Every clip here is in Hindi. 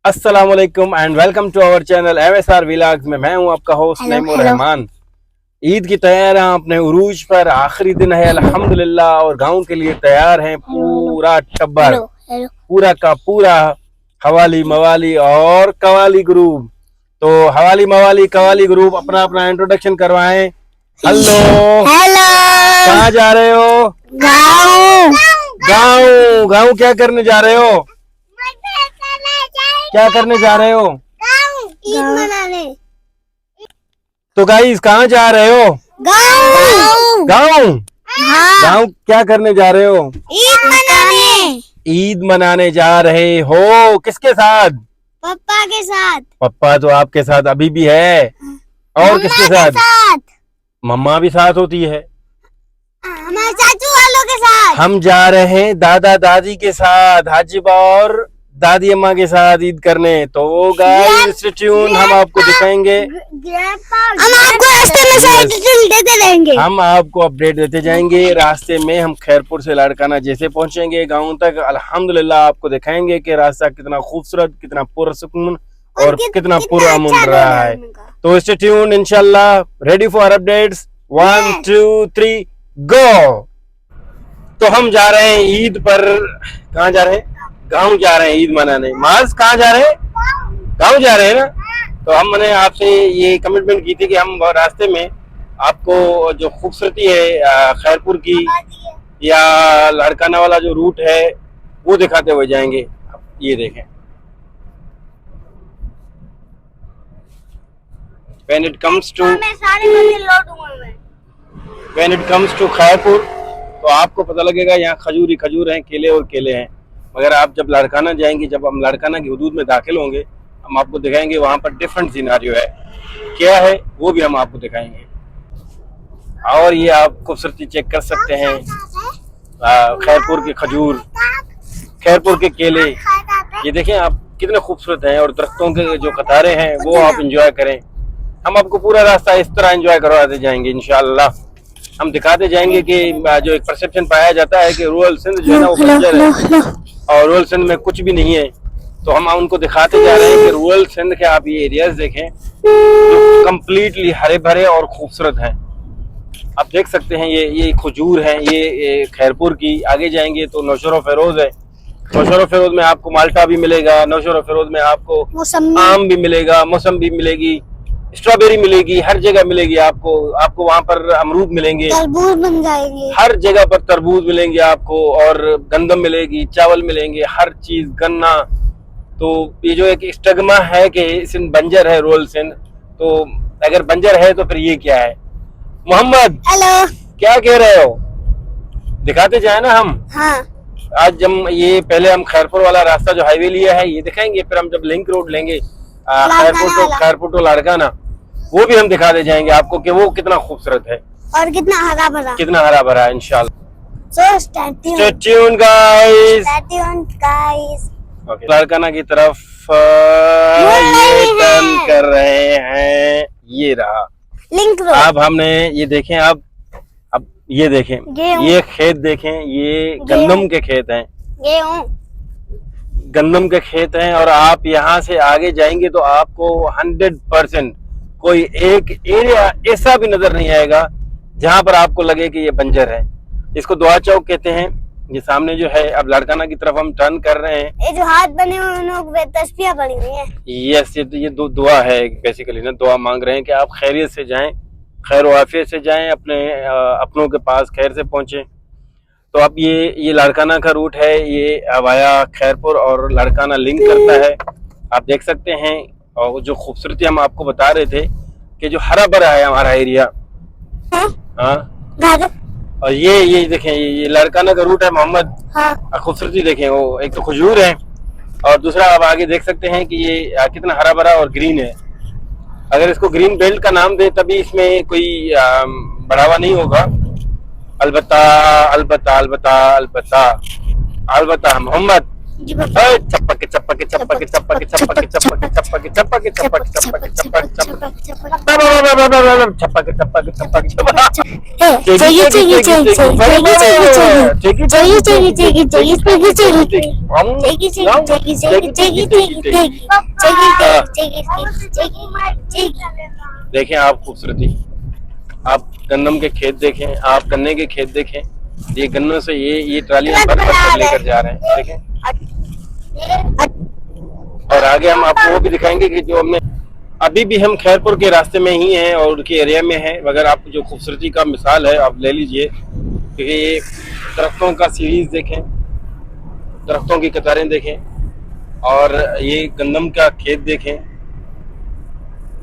अस्सलाम वालेकुम and welcome to our channel MSR vlogs में मैं हूं आपका होस्ट नईमुर रहमान। ईद की तैयारियां अपने उरूज पर, आखिरी दिन है अल्हम्दुलिल्लाह, और गांव के लिए तैयार हैं पूरा टब्बर, पूरा का पूरा हवाली मवाली और कवाली ग्रुप। तो हवाली मवाली कवाली ग्रुप अपना अपना इंट्रोडक्शन करवाएं। हेलो हेलो, कहाँ जा रहे हो? गाँव गाँव। गाँव क्या करने जा रहे हो? क्या करने जा रहे हो? ईद मनाने। तो गाइस कहाँ जा रहे हो? गाँव गाँव। हाँ, गाँव क्या करने जा रहे हो? ईद मनाने। ईद मनाने जा रहे हो। किसके साथ? पापा के साथ। पप्पा तो आपके साथ अभी भी है, और किसके मम्मा के साथ? साथ। मम्मा भी साथ होती है। हमारे चाचू वालों के साथ। हम जा रहे हैं दादा दादी के साथ, हाजिबा और दादी अम्मा के साथ ईद करने। तो गाइस स्टे ट्यून, हम आपको दिखाएंगे, हम आपको रास्ते में साइड देते रहेंगे। हम आपको अपडेट देते जाएंगे। रास्ते में हम खैरपुर से लाड़काना जैसे पहुंचेंगे गांव तक, अल्हम्दुलिल्लाह आपको दिखाएंगे कि रास्ता कितना खूबसूरत, कितना पुरसुकून और कितना पुरअमन रहा है। तो स्टे ट्यून, इंशाल्लाह रेडी फॉर अपडेट्स। 1 2 3 गो। तो हम जा रहे हैं ईद पर। कहाँ जा रहे हैं? गांव जा रहे हैं ईद मनाने। माज कहाँ जा रहे हैं? गांव जा रहे हैं ना। तो हमने आपसे ये कमिटमेंट की थी कि हम रास्ते में आपको जो खूबसूरती है खैरपुर की या लाड़काना वाला जो रूट है वो दिखाते हुए जाएंगे। ये देखें, when it comes to Khairpur तो आपको पता लगेगा यहाँ खजूर ही खजूर हैं, केले और केले हैं। मगर आप जब लाड़काना जाएंगे, जब हम लाड़काना की हदूद में दाखिल होंगे, हम आपको दिखाएंगे वहाँ पर डिफरेंट सिनारियो है, क्या है वो भी हम आपको दिखाएंगे। और ये आप खूबसूरती चेक कर सकते हैं, खैरपुर के खजूर, खैरपुर के केले, ये देखें आप कितने खूबसूरत हैं। और दरख्तों के जो कतारें हैं वो आप इंजॉय करें। हम आपको पूरा रास्ता इस तरह एंजॉय करवाते जाएंगे इंशाल्लाह। हम दिखाते जाएंगे कि जो एक परसेप्शन पाया जाता है कि रूरल सिंध जो है ना वो बंजर है और रूरल सिंध में कुछ भी नहीं है। तो हम उनको दिखाते जा रहे हैं कि रूरल सिंध के आप ये एरियाज देखें जो कम्प्लीटली हरे भरे और खूबसूरत हैं। आप देख सकते हैं ये खजूर है, ये खैरपुर की। आगे जाएंगे तो नौशर फेरोज है। नौशर फेरोज में आपको माल्टा भी मिलेगा, नौशर फेरोज में आपको आम भी मिलेगा, मौसम भी मिलेगी, स्ट्रॉबेरी मिलेगी, हर जगह मिलेगी आपको। आपको वहाँ पर अमरूद मिलेंगे, तरबूज बन जाएंगे, हर जगह पर तरबूज मिलेंगे आपको, और गंदम मिलेगी, चावल मिलेंगे, हर चीज, गन्ना। तो ये जो एक स्टिग्मा है कि सिंध बंजर है, रूरल सिंध, तो अगर बंजर है तो फिर ये क्या है? मोहम्मद हेलो, क्या कह रहे हो? दिखाते जाए ना हम। हाँ, आज हम ये पहले हम खैरपुर वाला रास्ता जो हाईवे लिया है ये दिखाएंगे, फिर हम जब लिंक रोड लेंगे खैरपुर टू लाड़काना, वो भी हम दिखाते जाएंगे आपको कि वो कितना खूबसूरत है और कितना हरा भरा, कितना हरा भरा है इंशाल्लाह। So stay tune guys. tuned, guys. Larkana की तरफ ये टर्न कर रहे हैं। ये रहा लिंक रोड। अब हमने ये देखें, अब ये देखें, ये खेत देखें, ये गंदम के खेत हैं, गेहूं, गंदम के खेत हैं। और आप यहाँ से आगे जाएंगे तो आपको 100% कोई एक एरिया ऐसा भी नजर नहीं आएगा जहां पर आपको लगे कि ये बंजर है। इसको दुआ चौक कहते हैं। ये सामने जो है, अब लाड़काना की तरफ हम टर्न कर रहे हैं। ये जो हाथ बने हुए उन्होंने तस्बीह पड़ी हुई है। यस, ये दुआ है बेसिकली ना, दुआ मांग रहे हैं कि आप खैरियत से जाएं, खैर वाफियत से जाएं, अपनों के पास खैर से पहुंचे। तो अब ये लाड़काना का रूट है, ये वाया खैरपुर और लाड़काना लिंक करता है। आप देख सकते हैं, और जो खूबसूरती हम आपको बता रहे थे कि जो हरा भरा है हमारा एरिया। हाँ, और ये देखें, ये लाड़काना का रूट है मोहम्मद। हाँ, खूबसूरती देखें, वो एक तो खजूर है और दूसरा आप आगे देख सकते हैं कि ये कितना हरा भरा और ग्रीन है। अगर इसको ग्रीन बेल्ट का नाम दे तभी इसमें कोई बढ़ावा नहीं होगा। अलबत्ता अलबत्ता अलबत्ता अलबत्ता अलबत्ता मोहम्मद, जी पापा। चप्पक चप्पक चप्पक चप्पक चप्पक चप्पक चप्पक चप्पक चप्पक चप्पक चप्पक चप्पक चप्पक चप्पक देखें आप खूबसूरती, आप गन्नम के खेत देखें, आप गन्ने के खेत देखें, ये गन्नों से ये ट्रालियां भर भर कर लेकर जा रहे हैं, देखें। और आगे हम आपको वो भी दिखाएंगे कि जो हमने अभी भी हम खैरपुर के रास्ते में ही हैं और उनके एरिया में हैं, मगर आपको जो खूबसूरती का मिसाल है आप ले लीजिए, क्योंकि ये दरख्तों का सीरीज देखें, दरख्तों की कतारें देखें और ये गंदम का खेत देखें।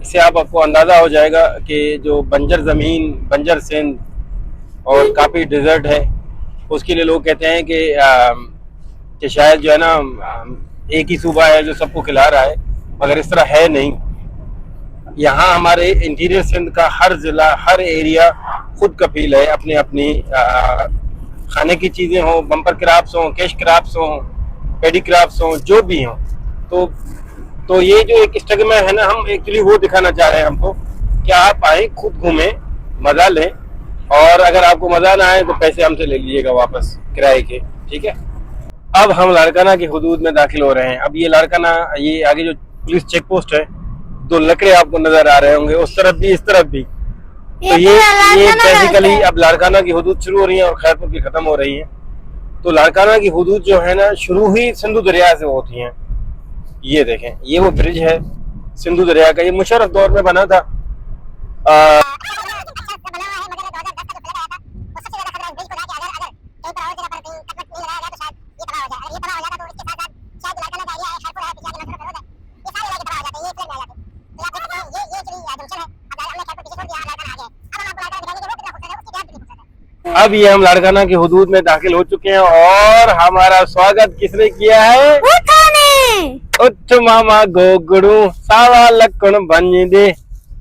इससे आपको अंदाज़ा हो जाएगा कि जो बंजर ज़मीन, बंजर सिंध और काफ़ी डिज़र्ट है, उसके लिए लोग कहते हैं कि शायद जो है ना एक ही सूबा है जो सबको खिला रहा है, मगर इस तरह है नहीं। यहाँ हमारे इंटीरियर सिंध का हर ज़िला, हर एरिया खुद कफील है अपनी अपनी खाने की चीज़ें हों, बम्पर क्राफ्ट्स हों, कैश क्राफ्ट्स हों, पेडी क्राफ्ट्स हों, जो भी हों। तो ये जो एक स्ट्रगल है ना, हम एक्चुअली वो दिखाना चाह रहे हैं हमको कि आप आए, खुद घूमें, मज़ा लें, और अगर आपको मज़ा ना आए तो पैसे हमसे ले लीजिएगा वापस किराए के, ठीक है। अब हम लाड़काना की हुदूद में दाखिल हो रहे हैं। अब ये लाड़काना, ये आगे जो पुलिस चेक पोस्ट है, दो लकड़े आपको नजर आ रहे होंगे, उस तरफ भी इस तरफ भी। तो ये बेसिकली अब लाड़काना की हुदूद शुरू हो रही है और खैरपुर की खत्म हो रही है। तो लाड़काना की हुदूद जो है ना, शुरू ही सिंधु दरिया से होती हैं। ये देखें, ये वो ब्रिज है सिंधु दरिया का, ये मुशर्रफ दौर में बना था। अब ये हम लाड़काना की हुदूद में दाखिल हो चुके हैं और हमारा स्वागत किसने किया है? उठ मामा गोगड़ू सावा लक्कड़ बन दे,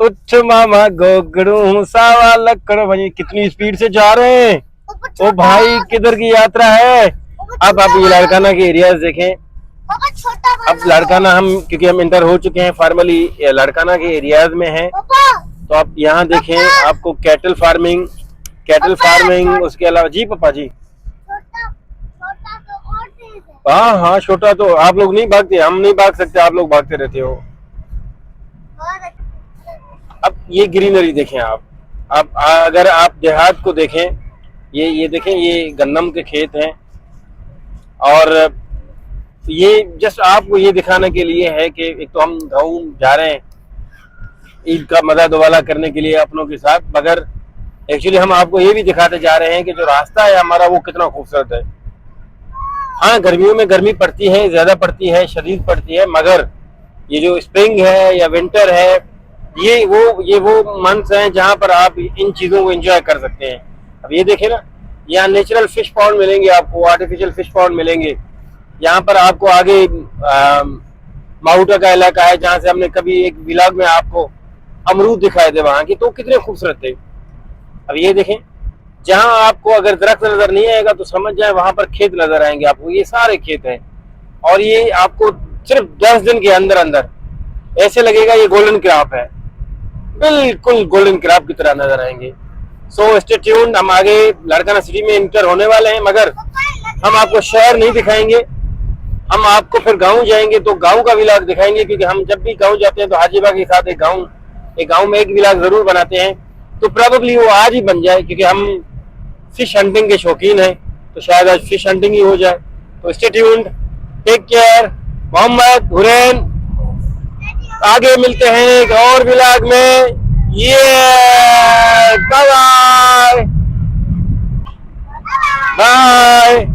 उठ मामा गोगड़ू सावा लक्कड़ बन। कितनी स्पीड से जा रहे हैं ओ भाई, किधर की यात्रा है। अब आप ये लाड़काना के एरियाज देखें। अब लाड़काना हम, क्योंकि हम इंटर हो चुके हैं फार्मली लाड़काना के एरियाज में हैं, तो आप यहाँ देखें, आपको कैटल फार्मिंग, उसके अलावा जी पापा जी, हाँ हाँ, छोटा तो आप लोग नहीं भागते, हम नहीं भाग सकते, आप लोग भागते रहते हो। अब ये ग्रीनरी देखें आप अगर आप देहात को देखें, ये देखें, ये गन्नम के खेत हैं, और ये जस्ट आपको ये दिखाने के लिए है कि एक तो हम गाँव जा रहे हैं ईद का मजा दोबारा करने के लिए अपनों के साथ, मगर एक्चुअली हम आपको ये भी दिखाते जा रहे हैं कि जो रास्ता है हमारा वो कितना खूबसूरत है। हाँ, गर्मियों में गर्मी पड़ती है, ज्यादा पड़ती है, शदीद पड़ती है, मगर ये जो स्प्रिंग है या विंटर है, ये वो मंथ्स हैं जहाँ पर आप इन चीजों को एंजॉय कर सकते हैं। अब ये देखें ना, यहाँ नेचुरल फिश पॉन्ड मिलेंगे आपको, आर्टिफिशियल फिश पॉन्ड मिलेंगे। यहाँ पर आपको आगे माउटा का इलाका है जहाँ से हमने कभी एक व्लॉग में आपको अमरूद दिखाए थे वहाँ की, तो कितने खूबसूरत थे। अब ये देखें, जहां आपको अगर दरख्त नजर नहीं आएगा तो समझ जाए वहां पर खेत नजर आएंगे आपको। ये सारे खेत हैं और ये आपको सिर्फ 10 दिन के अंदर अंदर ऐसे लगेगा ये गोल्डन क्रॉप है, बिल्कुल गोल्डन क्रॉप की तरह नजर आएंगे। सो स्टे ट्यून्ड, हम आगे लाड़काना सिटी में इंटर होने वाले हैं, मगर हम आपको शहर नहीं दिखाएंगे, हम आपको फिर गाँव जाएंगे तो गाँव का व्लॉग दिखाएंगे, क्योंकि हम जब भी गाँव जाते हैं तो हाजीबा के साथ एक गाँव में एक व्लॉग जरूर बनाते हैं। तो प्रोबेबली वो आज ही बन जाए, क्योंकि हम फिश हंटिंग के शौकीन हैं, तो शायद आज फिश हंटिंग ही हो जाए। तो stay tuned, take care. Mohammed, Hurain, आगे मिलते हैं एक और व्लॉग में। ये बाय बाय।